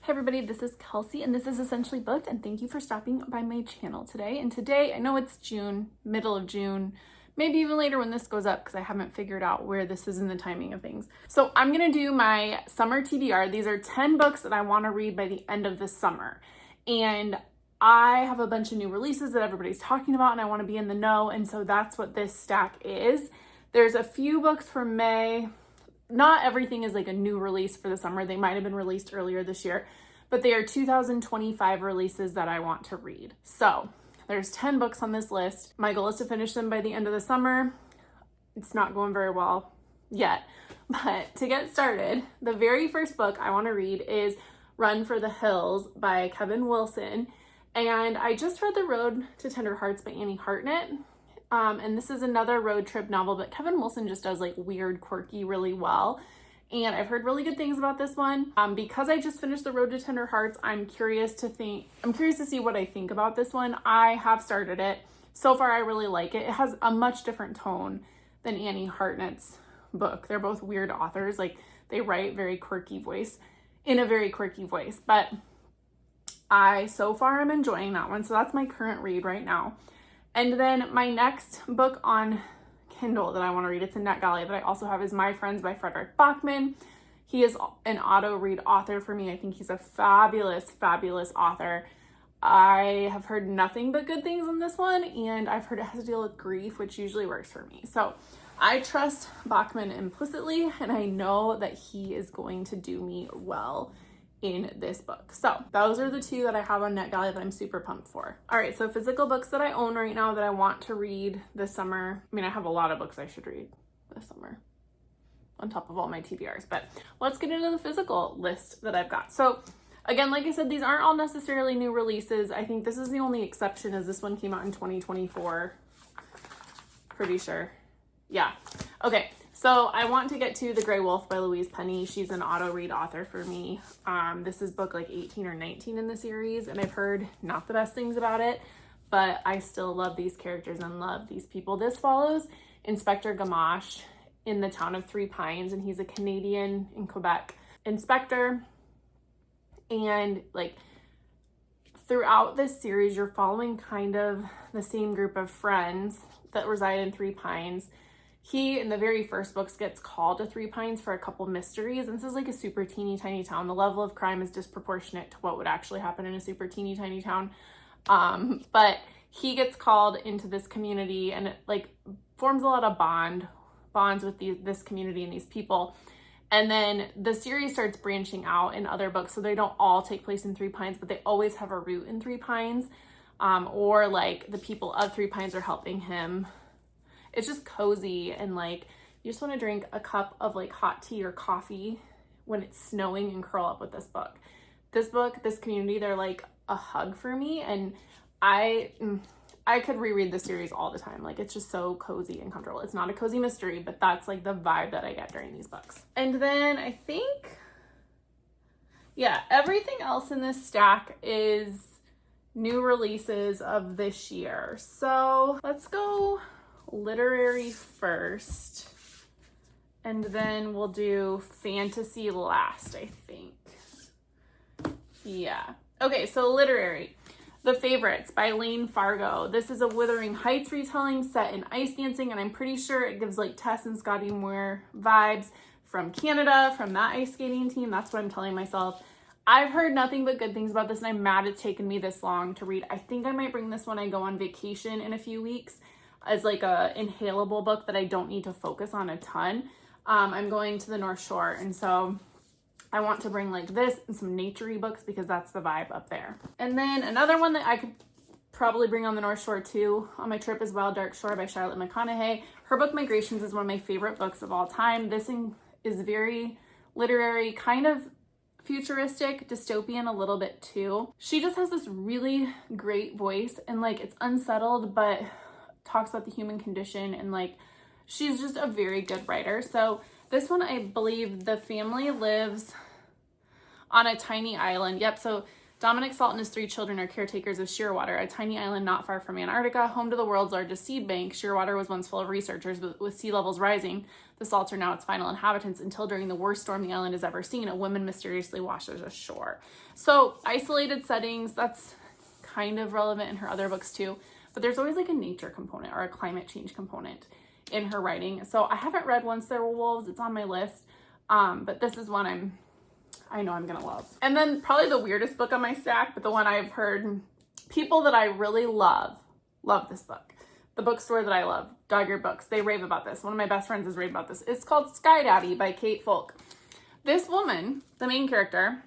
Hey everybody, this is Kelsey and this is Essentially Booked, and thank you for stopping by my channel today. And today, I know it's June, middle of June, maybe even later when this goes up because I haven't figured out where this is in the timing of things. So I'm gonna do my summer TBR. These are 10 books that I wanna read by the end of the summer. And I have a bunch of new releases that everybody's talking about and I wanna be in the know, and so that's what this stack is. There's a few books for May. Not everything is like a new release for the summer. They might have been released earlier this year, but they are 2025 releases that I want to read. So there's 10 books on this list. My goal is to finish them by the end of the summer. It's not going very well yet, but to get started, the very first book I want to read is Run for the Hills by Kevin Wilson. And I just read The Road to Tender Hearts by Annie Hartnett. And this is another road trip novel, but Kevin Wilson just does like weird, quirky really well. And I've heard really good things about this one. Because I just finished The Road to Tender Hearts, I'm curious to see what I think about this one. I have started it. So far, I really like it. It has a much different tone than Annie Hartnett's book. They're both weird authors. Like, they write in a very quirky voice. But so far, I'm enjoying that one. So that's my current read right now. And then my next book on Kindle that I want to read, it's a NetGalley that I also have, is My Friends by Frederick Bachman. He is an auto read author for me. I think he's a fabulous, fabulous author. I have heard nothing but good things on this one, and I've heard it has to deal with grief, which usually works for me. So I trust Bachman implicitly, and I know that he is going to do me well in this book. So those are the two that I have on NetGalley that I'm super pumped for. All right, so physical books that I own right now that I want to read this summer. I mean, I have a lot of books I should read this summer on top of all my TBRs, but let's get into the physical list that I've got. So again, like I said, these aren't all necessarily new releases. I think this is the only exception, as this one came out in 2024. Pretty sure. Yeah. Okay. So I want to get to The Gray Wolf by Louise Penny. She's an auto read author for me. This is book like 18 or 19 in the series, and I've heard not the best things about it, but I still love these characters and love these people. This follows Inspector Gamache in the town of Three Pines, and he's a Canadian in Quebec inspector. And like throughout this series, you're following kind of the same group of friends that reside in Three Pines. He, in the very first books, gets called to Three Pines for a couple mysteries. And this is like a super teeny tiny town. The level of crime is disproportionate to what would actually happen in a super teeny tiny town. But he gets called into this community, and it like forms a lot of bonds with this community and these people. And then the series starts branching out in other books. So they don't all take place in Three Pines, but they always have a root in Three Pines. Or like the people of Three Pines are helping him. It's just cozy, and like you just want to drink a cup of like hot tea or coffee when it's snowing and curl up with this book. This community, they're like a hug for me, and I could reread the series all the time. Like, it's just so cozy and comfortable. It's not a cozy mystery, but that's like the vibe that I get during these books. And then I think, yeah, everything else in this stack is new releases of this year. So let's go literary first, and then we'll do fantasy last, I think. Yeah. Okay, so literary. The Favorites by Lane Fargo. This is a Wuthering Heights retelling set in ice dancing, and I'm pretty sure it gives like Tess and Scotty Moore vibes from Canada, from that ice skating team. That's what I'm telling myself. I've heard nothing but good things about this, and I'm mad it's taken me this long to read. I think I might bring this when I go on vacation in a few weeks as like a inhalable book that I don't need to focus on a ton. I'm going to the North Shore, and so I want to bring like this and some nature-y books because that's the vibe up there. And then another one that I could probably bring on the North Shore too on my trip is Wild Dark Shore by Charlotte McConaughey. Her book Migrations is one of my favorite books of all time. This is very literary, kind of futuristic, dystopian a little bit too. She just has this really great voice, and like it's unsettled but talks about the human condition, and like she's just a very good writer. So this one, I believe the family lives on a tiny island. Yep, so Dominic Salt and his 3 children are caretakers of Shearwater, a tiny island not far from Antarctica, home to the world's largest seed bank. Shearwater was once full of researchers, but with sea levels rising, the salts are now its final inhabitants until during the worst storm the island has ever seen, a woman mysteriously washes ashore. So isolated settings, that's kind of relevant in her other books too, but there's always like a nature component or a climate change component in her writing. So I haven't read Once There Were Wolves. It's on my list. But this is one I know I'm gonna love. And then probably the weirdest book on my stack, but the one I've heard people that I really love this book. The bookstore that I love, Dog-Eared Books, they rave about this. One of my best friends has raved about this. It's called Sky Daddy by Kate Folk. This woman, the main character,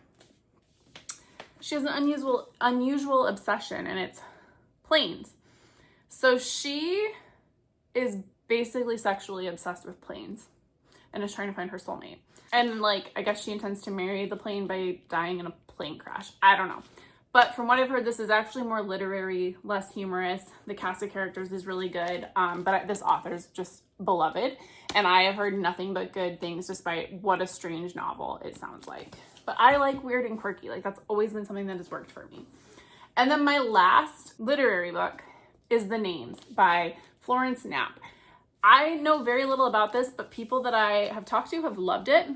she has an unusual obsession, and it's planes. So she is basically sexually obsessed with planes and is trying to find her soulmate. And like, I guess she intends to marry the plane by dying in a plane crash. I don't know. But from what I've heard, this is actually more literary, less humorous. The cast of characters is really good. But this author is just beloved. And I have heard nothing but good things, despite what a strange novel it sounds like. But I like weird and quirky. Like, that's always been something that has worked for me. And then my last literary book is The Names by Florence Knapp. I know very little about this, but people that I have talked to have loved it.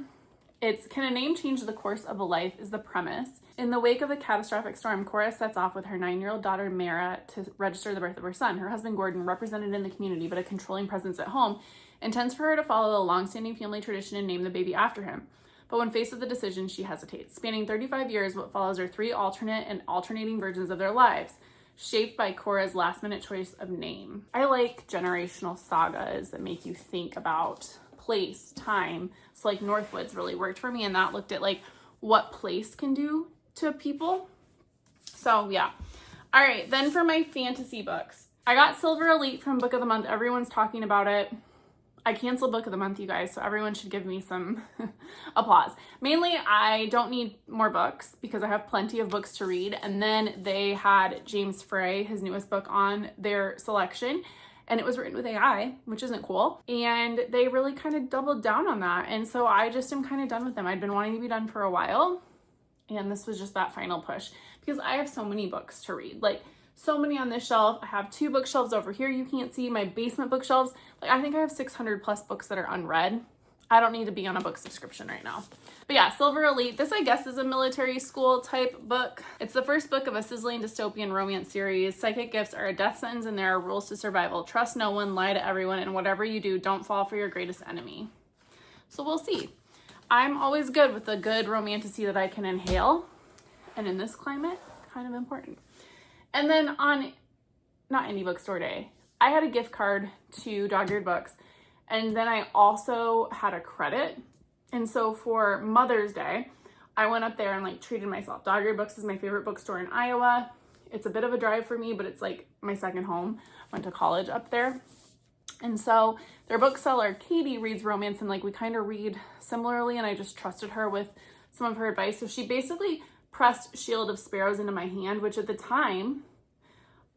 It's Can a Name Change the Course of a Life is the premise. In the wake of a catastrophic storm, Cora sets off with her 9-year-old daughter, Mara, to register the birth of her son. Her husband, Gordon, represented in the community, but a controlling presence at home, intends for her to follow a long-standing family tradition and name the baby after him. But when faced with the decision, she hesitates. Spanning 35 years, what follows are 3 alternate and alternating versions of their lives, shaped by Cora's last-minute choice of name. I like generational sagas that make you think about place, time. So like Northwoods really worked for me, and that looked at like what place can do to people. So yeah. All right, then for my fantasy books, I got Silver Elite from Book of the Month. Everyone's talking about it. I canceled Book of the Month, you guys, so everyone should give me some applause. Mainly, I don't need more books because I have plenty of books to read. And then they had James Frey, his newest book, on their selection. And it was written with AI, which isn't cool. And they really kind of doubled down on that. And so I just am kind of done with them. I'd been wanting to be done for a while. And this was just that final push because I have so many books to read. Like, so many on this shelf. I have 2 bookshelves over here. You can't see my basement bookshelves. Like, I think I have 600 plus books that are unread. I don't need to be on a book subscription right now. But yeah, Silver Elite. This, I guess, is a military school type book. It's the first book of a sizzling dystopian romance series. Psychic gifts are a death sentence, and there are rules to survival. Trust no one, lie to everyone, and whatever you do, don't fall for your greatest enemy. So we'll see. I'm always good with a good romantasy that I can inhale. And in this climate, kind of important. And then on, not Indie Bookstore Day, I had a gift card to Dog-Eared Books. And then I also had a credit. And so for Mother's Day, I went up there and like treated myself. Dog-Eared Books is my favorite bookstore in Iowa. It's a bit of a drive for me, but it's like my second home. Went to college up there. And so their bookseller, Katie, reads romance, and like we kind of read similarly, and I just trusted her with some of her advice. So she basically pressed Shield of Sparrows into my hand, which at the time,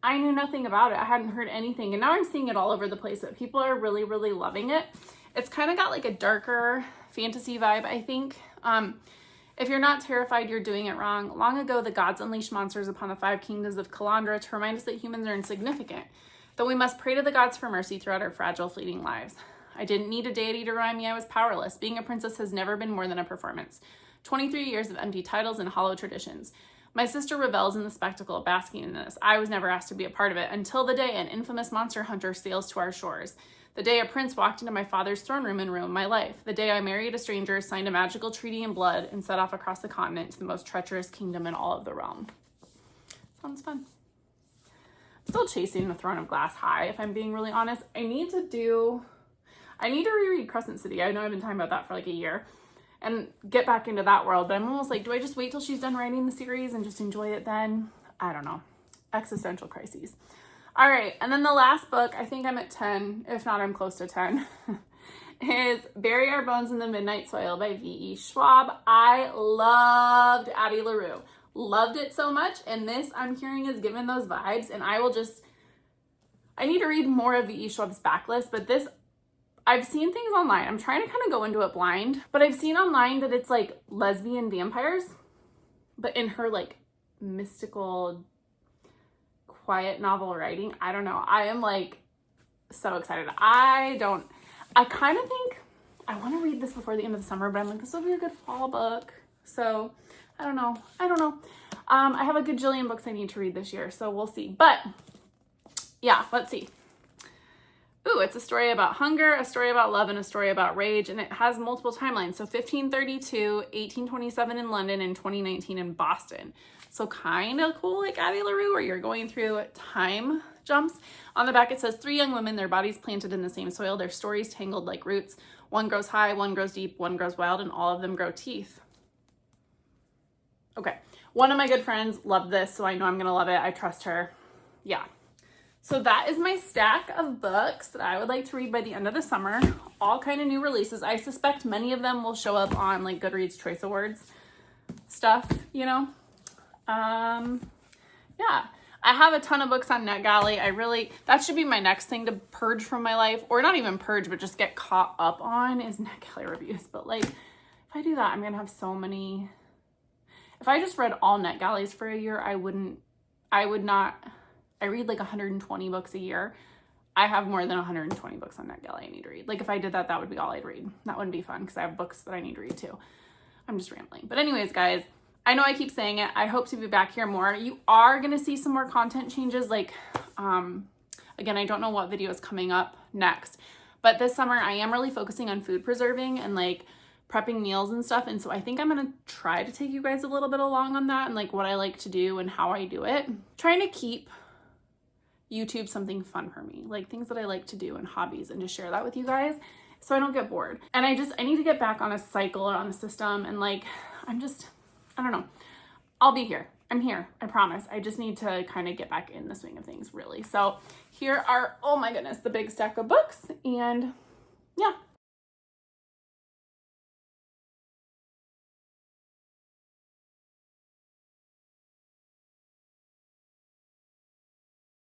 I knew nothing about it. I hadn't heard anything. And now I'm seeing it all over the place, but people are really, really loving it. It's kind of got like a darker fantasy vibe, I think. If you're not terrified, you're doing it wrong. Long ago, the gods unleashed monsters upon the 5 kingdoms of Kalandra to remind us that humans are insignificant, that we must pray to the gods for mercy throughout our fragile, fleeting lives. I didn't need a deity to remind me I was powerless. Being a princess has never been more than a performance. 23 years of empty titles and hollow traditions. My sister revels in the spectacle, basking in this. I was never asked to be a part of it until the day an infamous monster hunter sails to our shores. The day a prince walked into my father's throne room and ruined my life. The day I married a stranger, signed a magical treaty in blood, and set off across the continent to the most treacherous kingdom in all of the realm. Sounds fun. I'm still chasing the Throne of Glass high, if I'm being really honest. I need to reread Crescent City. I know I've been talking about that for like a year. And get back into that world, but I'm almost like, do I just wait till she's done writing the series and just enjoy it then? I don't know. Existential crises. All right, and then the last book, I think I'm at 10, if not I'm close to 10, is Bury Our Bones in the Midnight Soil by V.E. Schwab. I loved Addie LaRue. Loved it so much, and this, I'm hearing, is given those vibes, and I need to read more of V.E. Schwab's backlist, but this, I've seen things online. I'm trying to kind of go into it blind, but I've seen online that it's like lesbian vampires, but in her like mystical, quiet novel writing. I don't know. I am like so excited. I kind of think I want to read this before the end of the summer, but I'm like, this will be a good fall book. So I don't know. I have a gajillion books I need to read this year, so we'll see. But yeah, let's see. Ooh, it's a story about hunger, a story about love, and a story about rage, and it has multiple timelines. So 1532, 1827 in London, and 2019 in Boston. So kind of cool, like Addie LaRue, where you're going through time jumps. On the back it says, 3 young women, their bodies planted in the same soil, their stories tangled like roots. One grows high, one grows deep, one grows wild, and all of them grow teeth. Okay, one of my good friends loved this, so I know I'm gonna love it. I trust her. Yeah. So that is my stack of books that I would like to read by the end of the summer. All kind of new releases. I suspect many of them will show up on like Goodreads Choice Awards stuff, you know? Yeah. I have a ton of books on NetGalley. That should be my next thing to purge from my life, or not even purge, but just get caught up on, is NetGalley reviews. But like, if I do that, I'm gonna have so many. If I just read all NetGalleys for a year, I read like 120 books a year. I have more than 120 books on NetGalley I need to read. Like if I did that, that would be all I'd read. That wouldn't be fun because I have books that I need to read too. I'm just rambling. But anyways, guys, I know I keep saying it. I hope to be back here more. You are going to see some more content changes. Like, again, I don't know what video is coming up next, but this summer I am really focusing on food preserving and like prepping meals and stuff. And so I think I'm going to try to take you guys a little bit along on that and like what I like to do and how I do it. Trying to keep YouTube something fun for me, like things that I like to do and hobbies, and to share that with you guys so I don't get bored. And I need to get back on a cycle or on a system, and like I don't know. I'll be here. I'm here. I promise. I just need to kind of get back in the swing of things, really. So here are, oh my goodness, the big stack of books. And yeah,